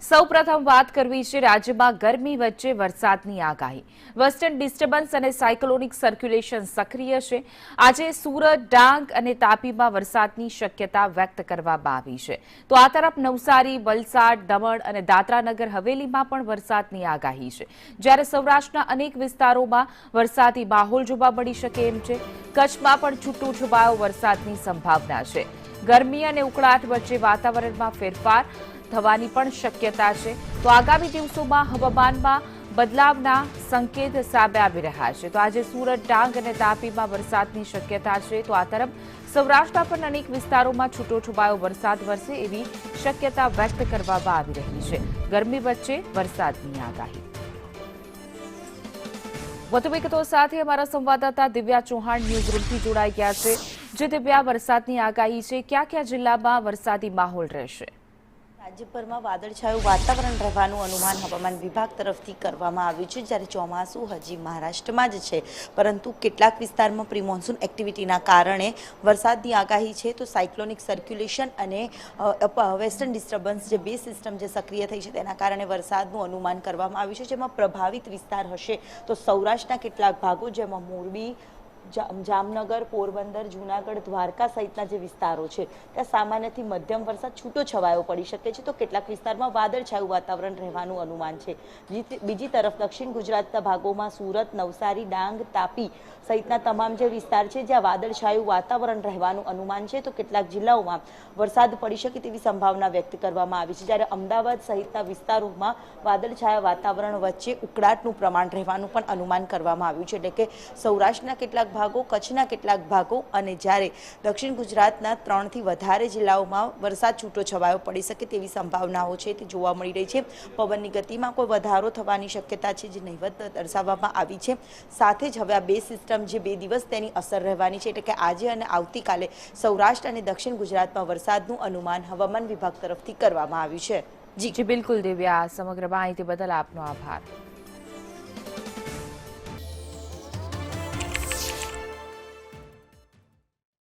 સૌપ્રથમ વાત કરવી છે રાજ્યમાં ગરમી વચ્ચે વરસાદની આગાહી। વેસ્ટર્ન ડિસ્ટર્બન્સ અને સાયક્લોનિક સર્ક્યુલેશન સક્રિય છે। આજે સુરત, ડાંગ અને તાપીમાં વરસાદની શક્યતા વ્યક્ત કરવામાં આવી છે। તો આ તરફ નવસારી, વલસાડ, દમણ અને દાદરાનગર હવેલીમાં પણ વરસાદની આગાહી છે, જ્યારે સૌરાષ્ટ્રના અનેક વિસ્તારોમાં વરસાદી માહોલ જોવા મળી શકે એમ છે। કચ્છમાં પણ છૂટો છવાયો વરસાદની સંભાવના છે। ગરમી અને ઉકળાટ વચ્ચે વાતાવરણમાં ફેરફાર થવાની પણ શક્યતા છે। તો આગામી દિવસોમાં હવામાનમાં બદલાવના સંકેત સામે આવી રહ્યા છે। તો આજે સુરત, ડાંગ અને તાપીમાં વરસાદની શક્યતા છે। તો આ તરફ સૌરાષ્ટ્રના પણ અનેક વિસ્તારોમાં છૂટોછવાયો વરસાદ વરસે એવી શક્યતા વ્યક્ત કરવામાં આવી રહી છે। ગરમી વચ્ચે વરસાદની આગાહી। વધુ વિગતો સાથે અમારા સંવાદદાતા દિવ્યા ચૌહાણ ન્યૂઝ રૂમથી જોડાઈ ગયા છે। જે દિવ્યા, વરસાદની આગાહી છે, ક્યાં ક્યાં જિલ્લામાં વરસાદી માહોલ રહેશે? રાજ્યભરમાં વાદળછાયું વાતાવરણ રહેવાનું અનુમાન હવામાન વિભાગ તરફથી કરવામાં આવ્યું છે, જ્યારે ચોમાસું હજી મહારાષ્ટ્રમાં જ છે, પરંતુ કેટલાક વિસ્તારમાં પ્રી મોન્સૂન એક્ટિવિટીના કારણે વરસાદની આગાહી છે। તો સાયક્લોનિક સર્ક્યુલેશન અને વેસ્ટર્ન ડિસ્ટર્બન્સ જે બે સિસ્ટમ જે સક્રિય થઈ છે તેના કારણે વરસાદનું અનુમાન કરવામાં આવ્યું છે, જેમાં પ્રભાવિત વિસ્તાર હશે તો સૌરાષ્ટ્રના કેટલાક ભાગો, જેમાં મોરબી, જામનગર, પોરબંદર, જૂનાગઢ, દ્વારકા સહિતના જે વિસ્તારો છે ત્યાં સામાન્યથી મધ્યમ વરસાદ છૂટો છવાયો પડી શકે છે। તો કેટલાક વિસ્તારમાં વાદળછાયું વાતાવરણ રહેવાનું અનુમાન છે। બીજી તરફ દક્ષિણ ગુજરાતના ભાગોમાં સુરત, નવસારી, ડાંગ, તાપી સહિતના તમામ જે વિસ્તાર છે જ્યાં વાદળછાયું વાતાવરણ રહેવાનું અનુમાન છે, તો કેટલાક જિલ્લાઓમાં વરસાદ પડી શકે તેવી સંભાવના વ્યક્ત કરવામાં આવી છે, જ્યારે અમદાવાદ સહિતના વિસ્તારોમાં વાદળછાયા વાતાવરણ વચ્ચે ઉકળાટનું પ્રમાણ રહેવાનું પણ અનુમાન કરવામાં આવ્યું છે। એટલે કે સૌરાષ્ટ્રના કેટલાક ભાગો, કચ્છના કેટલાક ભાગો અને જ્યારે દક્ષિણ ગુજરાતના 3 થી વધારે જિલ્લાઓમાં વરસાદ છૂટો છવાયો પડી શકે તેવી સંભાવનાઓ છે તે જોવા મળી રહી છે। પવનની ગતિમાં કોઈ વધારો થવાની શક્યતા છે જે નહિવત દર્શાવવામાં આવી છે। સાથે જ હવે આ બે સિસ્ટમ જે 2 દિવસ તેની અસર રહેવાની છે, એટલે કે આજે અને આવતીકાલે સૌરાષ્ટ્ર અને દક્ષિણ ગુજરાતમાં વરસાદનું અનુમાન હવામાન વિભાગ તરફથી કરવામાં આવ્યું છે। જી બિલકુલ દિવ્યા, સમગ્ર માહિતી બદલ આપનો આભાર।